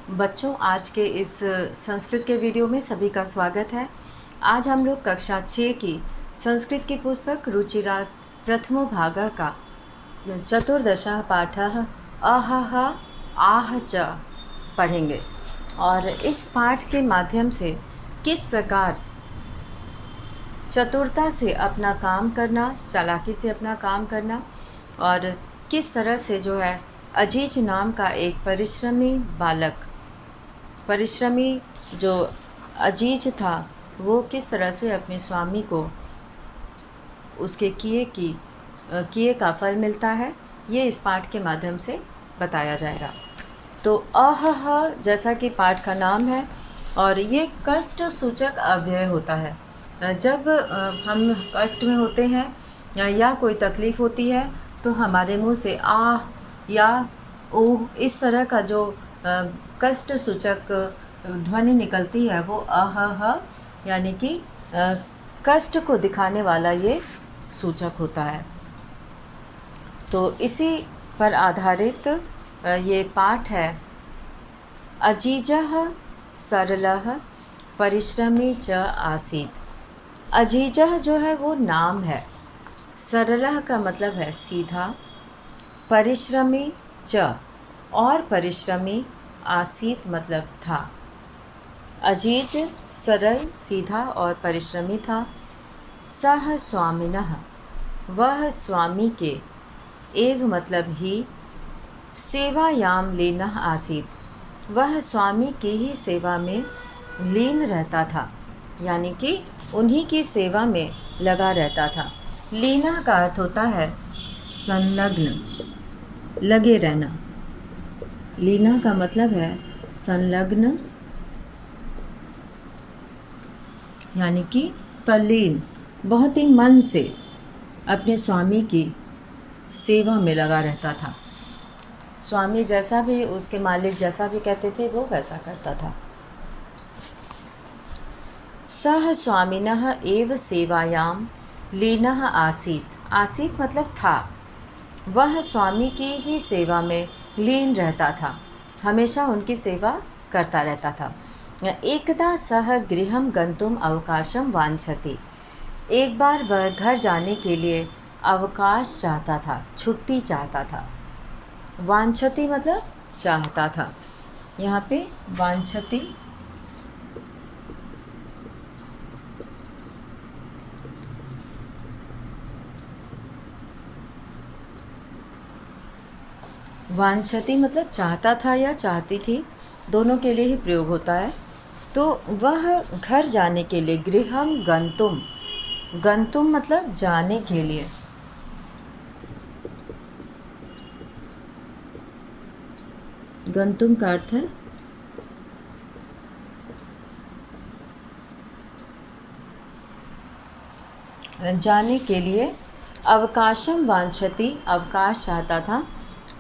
बच्चों, आज के इस संस्कृत के वीडियो में सभी का स्वागत है। आज हम लोग कक्षा 6 की संस्कृत की पुस्तक रुचिरा प्रथमो भाग का चतुर्दशः पाठः अहह आह च पढ़ेंगे और इस पाठ के माध्यम से किस प्रकार चतुरता से अपना काम करना, चालाकी से अपना काम करना और किस तरह से जो है अजीज नाम का एक परिश्रमी जो अजीज था वो किस तरह से अपने स्वामी को उसके किए का फल मिलता है, ये इस पाठ के माध्यम से बताया जाएगा। तो अहह जैसा कि पाठ का नाम है और ये कष्ट सूचक अव्यय होता है। जब हम कष्ट में होते हैं या कोई तकलीफ़ होती है तो हमारे मुंह से आह या ओह इस तरह का जो कष्ट सूचक ध्वनि निकलती है वो अहह यानी कि कष्ट को दिखाने वाला ये सूचक होता है। तो इसी पर आधारित ये पाठ है। अजीजः सरलः परिश्रमी च आसीत्। अजीजः जो है वो नाम है, सरलः का मतलब है सीधा, परिश्रमी च और परिश्रमी आसीत मतलब था। अजीज सरल, सीधा और परिश्रमी था। सह स्वामिनः वह स्वामी के, एव मतलब ही, सेवायाम लीनः आसीत वह स्वामी की ही सेवा में लीन रहता था, यानी कि उन्हीं की सेवा में लगा रहता था। लीना का अर्थ होता है संलग्न, लगे रहना। लीना का मतलब है संलग्न यानी कि तल्लीन, बहुत ही मन से अपने स्वामी की सेवा में लगा रहता था। स्वामी जैसा भी, उसके मालिक जैसा भी कहते थे वो वैसा करता था। सह स्वामिनः एव सेवायाम लीनः आसीत्। आसीत् मतलब था। वह स्वामी की ही सेवा में लीन रहता था, हमेशा उनकी सेवा करता रहता था। एकदा सह गृहं गंतुम अवकाशं वांछति। एक बार वह घर जाने के लिए अवकाश चाहता था, छुट्टी चाहता था। वांछति मतलब चाहता था। यहाँ पे वांछति वांछति मतलब चाहता था या चाहती थी, दोनों के लिए ही प्रयोग होता है। तो वह घर जाने के लिए, गृहम गंतुम, गंतुम मतलब जाने के लिए, गंतुम का अर्थ है जाने के लिए। अवकाशम वांछति अवकाश चाहता था।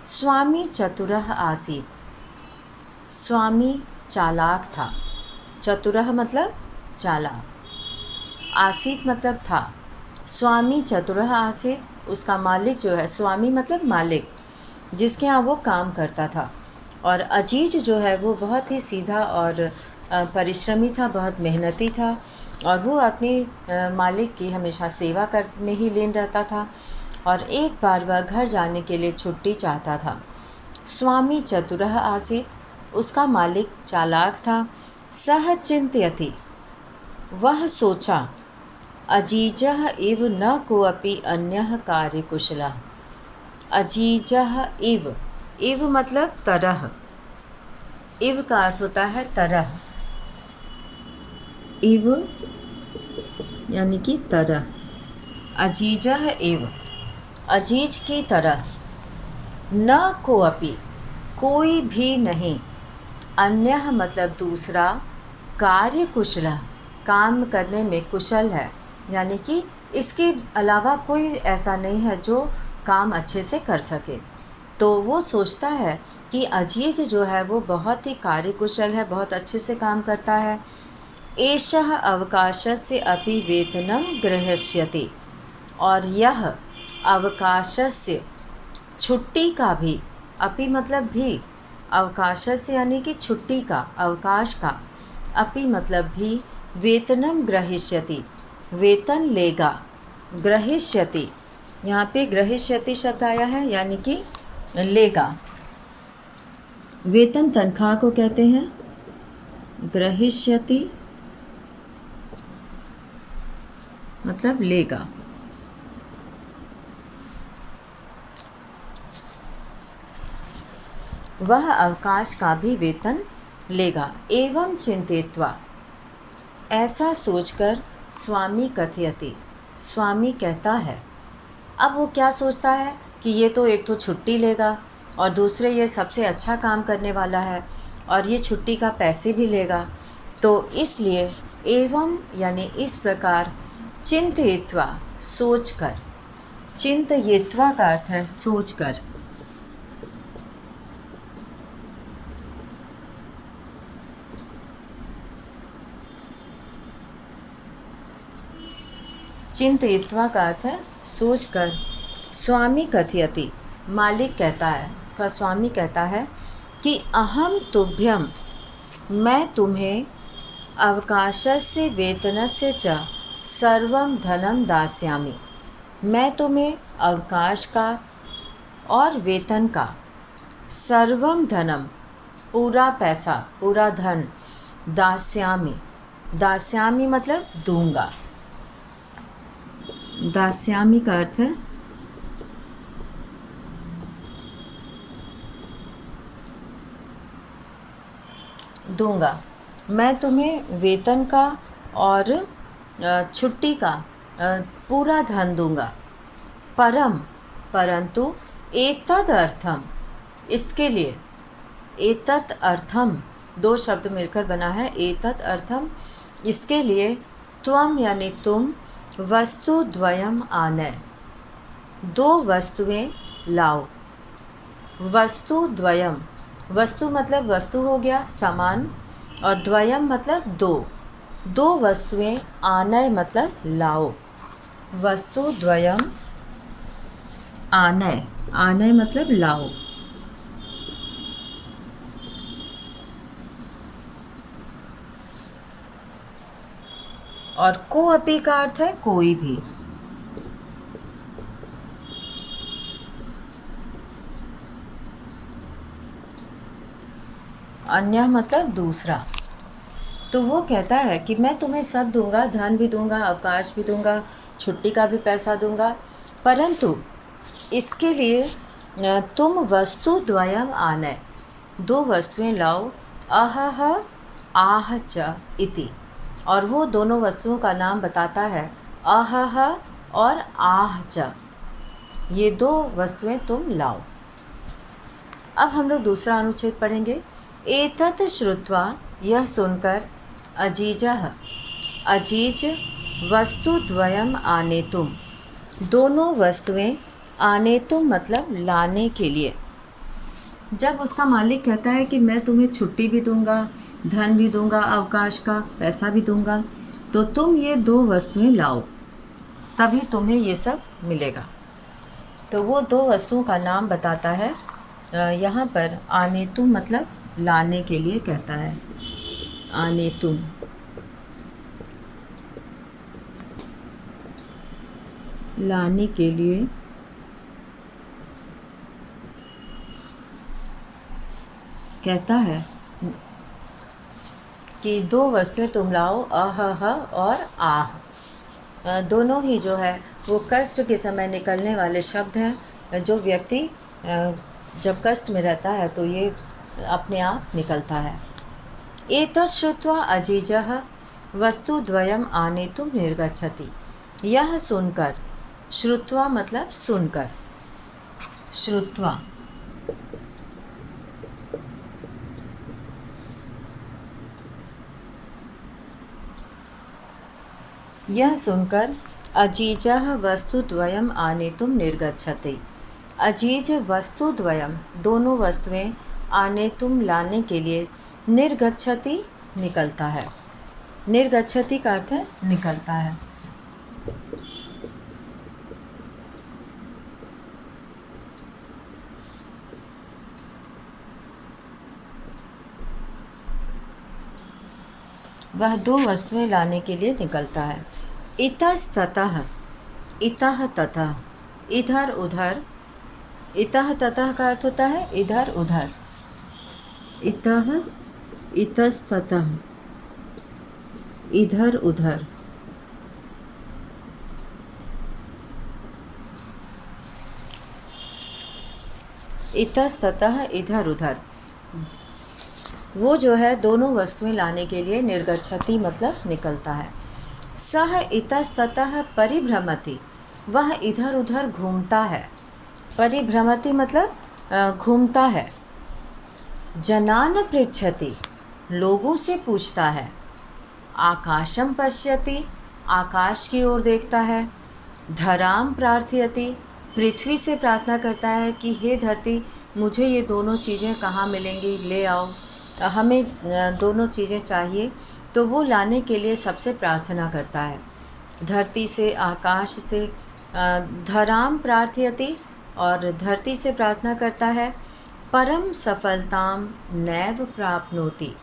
स्वामी चतुरः आसीत् स्वामी चालाक था। चतुरः मतलब चालाक, आसीत मतलब था। स्वामी चतुरः आसीत, उसका मालिक जो है, स्वामी मतलब मालिक, जिसके यहाँ वो काम करता था। और अजीज जो है वो बहुत ही सीधा और परिश्रमी था, बहुत मेहनती था और वो अपनी मालिक की हमेशा सेवा कर में ही लीन रहता था। और एक बार वह घर जाने के लिए छुट्टी चाहता था। स्वामी चतुरः आसीत्, उसका मालिक चालाक था। सह चिंतयति, वह सोचा, अजीजः इव न कोऽपि अन्यः कार्यकुशलः। अजीजः इव, इव मतलब तरह, इव का अर्थ होता है तरह, इव यानी कि तरह। अजीजः इव, अजीज की तरह, न कोऽपि कोई भी नहीं, अन्यः मतलब दूसरा, कार्य कुशल काम करने में कुशल है, यानी कि इसके अलावा कोई ऐसा नहीं है जो काम अच्छे से कर सके। तो वो सोचता है कि अजीज जो है वो बहुत ही कार्यकुशल है, बहुत अच्छे से काम करता है। एषः अवकाशस्य अपि वेतनं ग्रह्ष्यति, और यह अवकाशस्य छुट्टी का भी, अपि मतलब भी, अवकाशस्य यानी कि छुट्टी का, अवकाश का, अपि मतलब भी, वेतनम ग्रहिष्यति वेतन लेगा, ग्रहिष्यति यहाँ पे ग्रहिष्यति शब्द आया है यानी कि लेगा। वेतन तनख्वाह को कहते हैं, ग्रहिष्यति मतलब लेगा। वह अवकाश का भी वेतन लेगा। एवं चिंतित्वा ऐसा सोचकर स्वामी कथयति स्वामी कहता है। अब वो क्या सोचता है कि ये तो एक तो छुट्टी लेगा और दूसरे ये सबसे अच्छा काम करने वाला है और ये छुट्टी का पैसे भी लेगा, तो इसलिए एवं यानी इस प्रकार, चिंतयित्वा सोचकर, चिंतयित्वा का अर्थ है सोचकर, चिंतयित्वा का अर्थ है सोचकर, स्वामी कथयति मालिक कहता है, उसका स्वामी कहता है कि अहम तुभ्यम मैं तुम्हें अवकाशस्य वेतनस्य च सर्वं धनम दास्यामि मैं तुम्हें अवकाश का और वेतन का, सर्वम धनम पूरा पैसा, पूरा धन, दास्यामि दास्यामि मतलब दूंगा, दास्यामि का अर्थ है दूंगा। मैं तुम्हें वेतन का और छुट्टी का पूरा धन दूंगा। परंतु एतद अर्थम इसके लिए, एतत् अर्थम दो शब्द मिलकर बना है, एतत् अर्थम इसके लिए, त्वम यानी तुम, वस्तु द्वयम आनय दो वस्तुएं लाओ। वस्तु द्वयम, वस्तु मतलब वस्तु हो गया सामान, और द्वयम मतलब दो, दो वस्तुएं, आनय मतलब लाओ। वस्तु द्वयम आनय, आनय मतलब लाओ। और को अपि का अर्थ है कोई भी। अन्य मतलब दूसरा। तो वो कहता है कि मैं तुम्हें सब दूंगा, धन भी दूंगा, अवकाश भी दूंगा, छुट्टी का भी पैसा दूंगा, परंतु इसके लिए तुम वस्तु द्वयम आनय दो वस्तुएं लाओ, अहह आह च इति, और वो दोनों वस्तुओं का नाम बताता है, अहह और आह च, ये दो वस्तुएं तुम लाओ। अब हम लोग दूसरा अनुच्छेद पढ़ेंगे। एतत् श्रुत्वा यह सुनकर, अजीजः अजीज वस्तुद्वयम आनेतुम दोनों वस्तुएं, आनेतुम मतलब लाने के लिए। जब उसका मालिक कहता है कि मैं तुम्हें छुट्टी भी दूंगा, धन भी दूंगा, अवकाश का पैसा भी दूंगा, तो तुम ये दो वस्तुएं लाओ, तभी तुम्हें ये सब मिलेगा। तो वो दो वस्तुओं का नाम बताता है। यहाँ पर आनेतुम मतलब लाने के लिए कहता है, आनेतुम। लाने के लिए कहता है कि दो वस्तुएं तुम लाओ, अहह और आह। दोनों ही जो है वो कष्ट के समय निकलने वाले शब्द हैं। जो व्यक्ति जब कष्ट में रहता है तो ये अपने आप निकलता है। एतत् श्रुत्वा अजीजः वस्तुद्वयम् आनेतुं निर्गच्छति। यह सुनकर, श्रुत्वा मतलब सुनकर, श्रुत्वा यह सुनकर, अजीजः वस्तुद्वयम् आनेतुं निर्गच्छति। अजीज वस्तुद्वयम दोनों वस्तुएं, आनेतुम लाने के लिए, निर्गच्छति निकलता है। निर्गच्छति का अर्थ है निकलता है। वह दो वस्तुएं लाने के लिए निकलता है। इतस्ततः, इतः ततः, इधर उधर। इतः ततः का अर्थ होता है इधर उधर। इतः, इतस्ततः, इधर उधर। इतस्ततः, इधर उधर। वो जो है दोनों वस्तुएं लाने के लिए निर्गच्छति मतलब निकलता है। सह इतस्ततः परिभ्रमति, वह इधर उधर घूमता है। परिभ्रमति मतलब घूमता है। जनान पृच्छति, लोगों से पूछता है। आकाशम पश्यति, आकाश की ओर देखता है। धराम प्रार्थयति, पृथ्वी से प्रार्थना करता है कि हे धरती, मुझे ये दोनों चीज़ें कहाँ मिलेंगी, ले आओ, हमें दोनों चीज़ें चाहिए। तो वो लाने के लिए सबसे प्रार्थना करता है, धरती से, आकाश से। धराम प्रार्थयति, और धरती से प्रार्थना करता है। परम सफलताम नैव प्राप्नोति,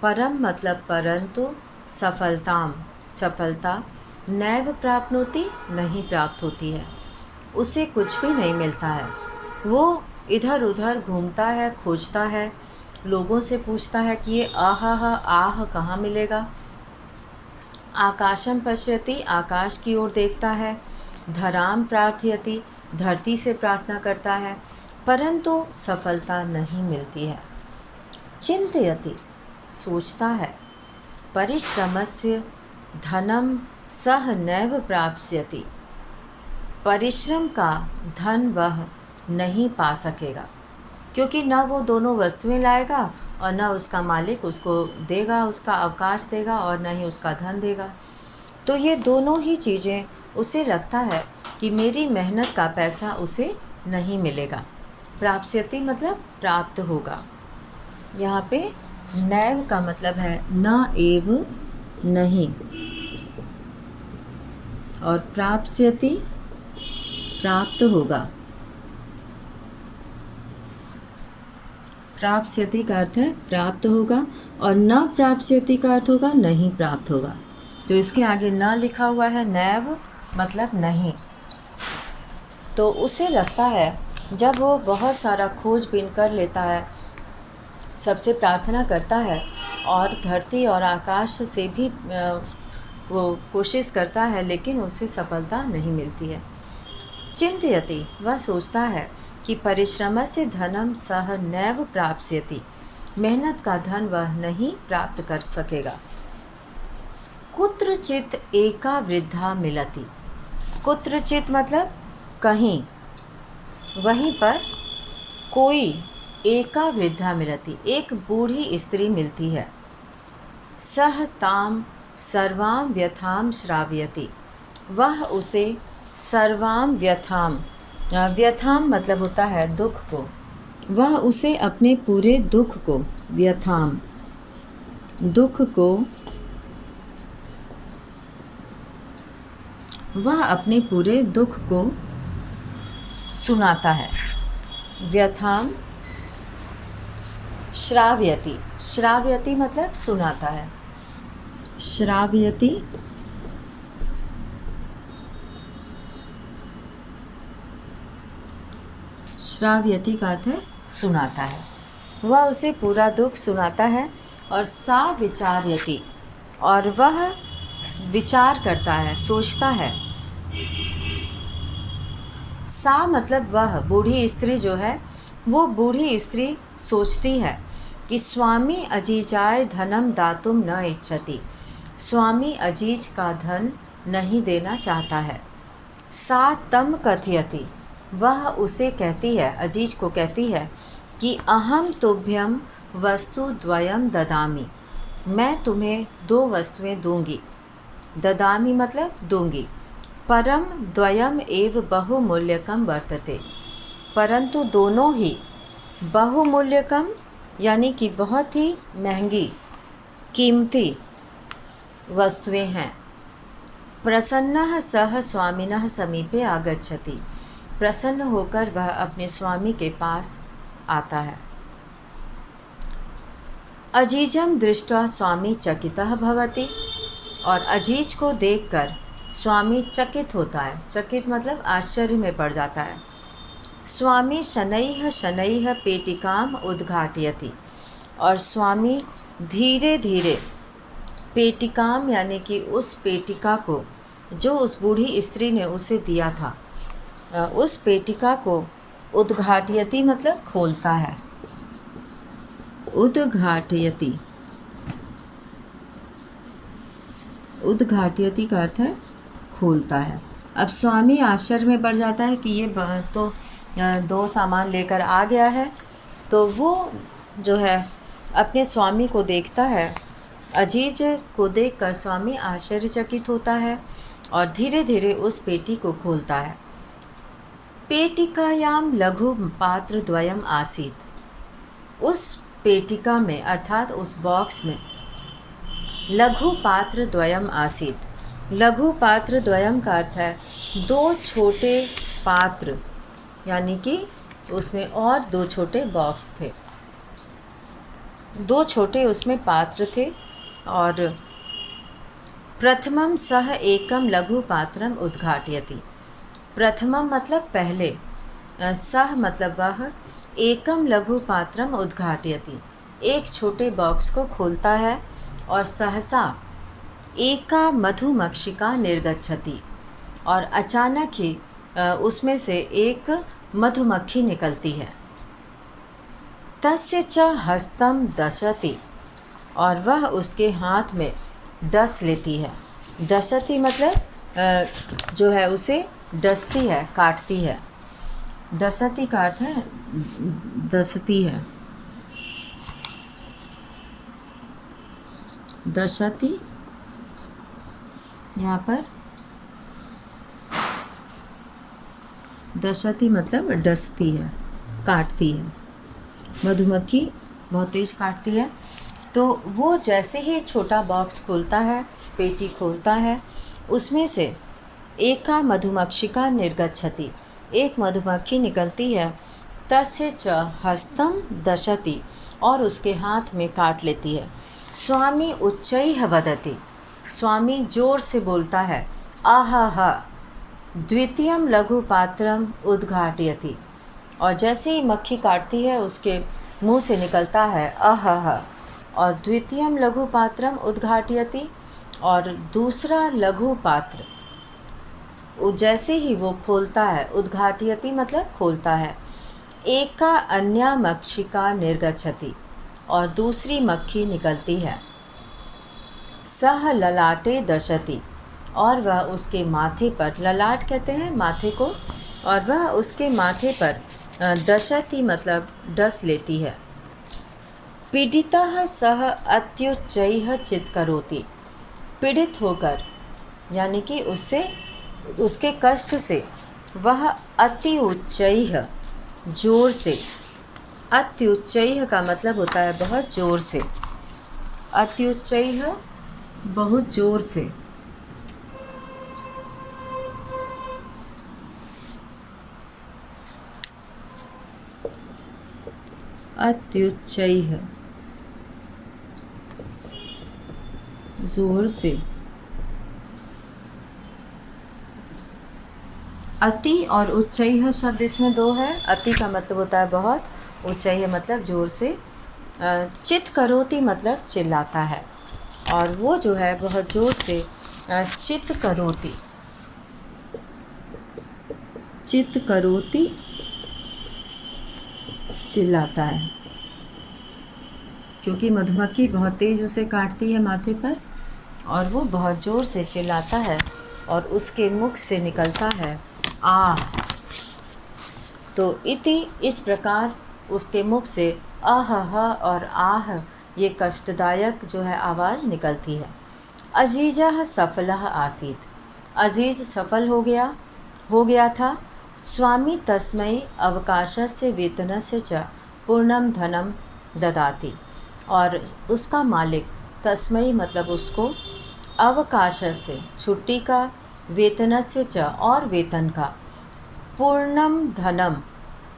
परम मतलब परंतु, सफलताम सफलता, नैव प्राप्नोति नहीं प्राप्त होती है, उसे कुछ भी नहीं मिलता है। वो इधर उधर घूमता है, खोजता है, लोगों से पूछता है कि ये आह कहाँ मिलेगा। आकाशम पश्यति, आकाश की ओर देखता है। धराम प्रार्थयति, धरती से प्रार्थना करता है, परंतु सफलता नहीं मिलती है। चिंतयति, सोचता है। परिश्रमस्य धनम सह नैव प्राप्स्यति, परिश्रम का धन वह नहीं पा सकेगा, क्योंकि न वो दोनों वस्तुएं लाएगा और न उसका मालिक उसको देगा, उसका अवकाश देगा, और न ही उसका धन देगा। तो ये दोनों ही चीज़ें उसे लगता है कि मेरी मेहनत का पैसा उसे नहीं मिलेगा। प्राप्स्यति मतलब प्राप्त होगा। यहाँ पे नैव का मतलब है न एव नहीं, और प्राप्स्यति प्राप्त होगा। प्राप्स्यति का अर्थ है प्राप्त होगा, और न प्राप्स्यति का अर्थ होगा नहीं प्राप्त होगा। तो इसके आगे न लिखा हुआ है, नैव मतलब नहीं। तो उसे लगता है, जब वो बहुत सारा खोजबीन कर लेता है, सबसे प्रार्थना करता है, और धरती और आकाश से भी वो कोशिश करता है, लेकिन उसे सफलता नहीं मिलती है। चिंतयति, वह सोचता है कि परिश्रम से धनम सह नैव प्राप्स्यति, मेहनत का धन वह नहीं प्राप्त कर सकेगा। कुत्रचित एका वृद्धा मिलति, कुत्रचित मतलब कहीं, वहीं पर कोई, एका वृद्धा मिलति, एक बूढ़ी स्त्री मिलती है। सह ताम सर्वाम व्यथाम श्रावयति, वह उसे सर्वाम व्यथाम, व्यथाम मतलब होता है दुख को, वह उसे अपने पूरे दुख को, व्यथाम दुख को, वह अपने पूरे दुख को सुनाता है। व्यथाम श्रावयति, श्रावयति मतलब सुनाता है। श्रावयति श्रावयति का अर्थ है सुनाता है। वह उसे पूरा दुख सुनाता है। और सा विचार्यति, और वह विचार करता है, सोचता है। सा मतलब वह बूढ़ी स्त्री जो है, वो बूढ़ी स्त्री सोचती है कि स्वामी अजीजाय धनम दातुम न इच्छति, स्वामी अजीज का धन नहीं देना चाहता है। सा तम कथयति, वह उसे कहती है, अजीज को कहती है कि अहम तुभ्यम वस्तु द्वयम ददामि, मैं तुम्हें दो वस्तुएं दूंगी। ददामि मतलब दूंगी। परम द्वयम एव बहुमूल्यकम वर्तते, परंतु दोनों ही बहुमूल्यकम यानी कि बहुत ही महंगी, कीमती वस्तुएं हैं। प्रसन्नः सह स्वामिनः समीपे आगच्छति, प्रसन्न होकर वह अपने स्वामी के पास आता है। अजीजम दृष्ट्वा स्वामी चकितः भवति, और अजीज को देखकर स्वामी चकित होता है। चकित मतलब आश्चर्य में पड़ जाता है। स्वामी शनैः शनैः पेटिकाम उद्घाटयति, और स्वामी धीरे धीरे पेटिकाम यानी कि उस पेटिका को जो उस बूढ़ी स्त्री ने उसे दिया था, उस पेटिका को उद्घाटयति मतलब खोलता है। उद्घाटयति, उद्घाटयति का अर्थ है खोलता है। अब स्वामी आश्चर्य में पड़ जाता है कि ये तो दो सामान लेकर आ गया है। तो वो जो है अपने स्वामी को देखता है। अजीज को देखकर स्वामी आश्चर्यचकित होता है और धीरे धीरे उस पेटी को खोलता है। पेटिकायाम लघु पात्र द्वयम आसीत्, उस पेटिका में अर्थात उस बॉक्स में लघु पात्र द्वयम आसीत्। लघु पात्र द्वयम का अर्थ है दो छोटे पात्र, यानी कि उसमें और दो छोटे बॉक्स थे, दो छोटे उसमें पात्र थे। और प्रथमम सह एकम लघु पात्रम उद्घाटयति, प्रथमम मतलब पहले, सह मतलब वह, एकम लघु पात्रम उद्घाटयति एक छोटे बॉक्स को खोलता है, और सहसा एका मधुमक्षिका निर्गच्छति, और अचानक ही उसमें से एक मधुमक्खी निकलती है। तस्य च हस्तम दशति, और वह उसके हाथ में डस लेती है। दशति मतलब जो है उसे डसती है, काटती है। दशति का अर्थ है डसती है। दशति यहाँ पर दशति मतलब डसती है, काटती है। मधुमक्खी बहुत तेज काटती है। तो वो जैसे ही छोटा बॉक्स खोलता है, पेटी खोलता है, उसमें से एका मधुमक्षिका निर्गच्छति, एक मधुमक्खी निकलती है। तस्य च हस्तम दशति, और उसके हाथ में काट लेती है। स्वामी उच्चैः वदति, स्वामी जोर से बोलता है, आहा द्वितीयम लघु पात्रम उद्घाटयति, और जैसे ही मक्खी काटती है उसके मुंह से निकलता है आहा, और द्वितीयम लघु पात्रम उद्घाटयति, और दूसरा लघु पात्र जैसे ही वो खोलता है, उद्घाटयति मतलब खोलता है। एका अन्या मक्षिका निर्गच्छति, और दूसरी मक्खी निकलती है। सह ललाटे दशति, और वह उसके माथे पर, ललाट कहते हैं माथे को, और वह उसके माथे पर दशति मतलब डस लेती है। पीड़ितः सह अत्युच्चैः चित्करोति, पीड़ित होकर यानी कि उससे, उसके कष्ट से वह अति उच्चैः जोर से, अत्युच्चैः का मतलब होता है बहुत जोर से, अत्युच्चैः बहुत जोर से, अत्युच्चैः जोर से। अति और उच्चैः शब्द इसमें दो है। अति का मतलब होता है बहुत, उच्चैः मतलब जोर से। चित करोति मतलब चिल्लाता है, और वो जो है बहुत जोर से चित करोति, चित करोति चिल्लाता है, क्योंकि मधुमक्खी बहुत तेज़ उसे काटती है माथे पर, और वो बहुत ज़ोर से चिल्लाता है, और उसके मुख से निकलता है आह। तो इति इस प्रकार उसके मुख से आह और आह ये कष्टदायक जो है आवाज़ निकलती है। अजीज़ः सफलः आसीत्, अजीज़ सफल हो गया था। स्वामी तस्मै अवकाशस्य वेतनस्य च पूर्णम धनम ददाति, और उसका मालिक तस्मै मतलब उसको, अवकाशस्य छुट्टी का, वेतनस्य च और वेतन का, पूर्णम धनम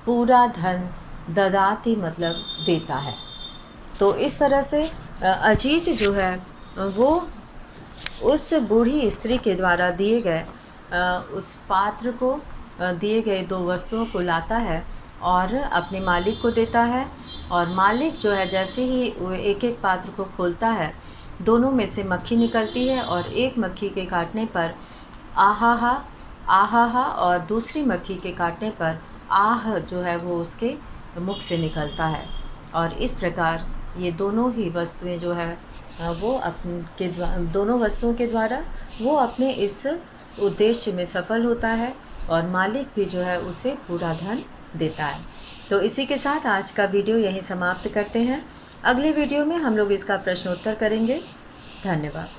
पूरा धन, ददाति मतलब देता है। तो इस तरह से अजीज जो है वो उस बूढ़ी स्त्री के द्वारा दिए गए उस पात्र को दिए गए 2 वस्तुओं को लाता है और अपने मालिक को देता है। और मालिक जो है जैसे ही वो एक-एक पात्र को खोलता है, दोनों में से मक्खी निकलती है और एक मक्खी के काटने पर आहा हा और दूसरी मक्खी के काटने पर आह जो है वो उसके मुख से निकलता है। और इस प्रकार ये दोनों ही वस्तुएं जो है वो दोनों वस्तुओं के द्वारा वो अपने इस उद्देश्य में सफल होता है और मालिक भी जो है उसे पूरा धन देता है। तो इसी के साथ आज का वीडियो यहीं समाप्त करते हैं। अगले वीडियो में हम लोग इसका प्रश्नोत्तर करेंगे। धन्यवाद।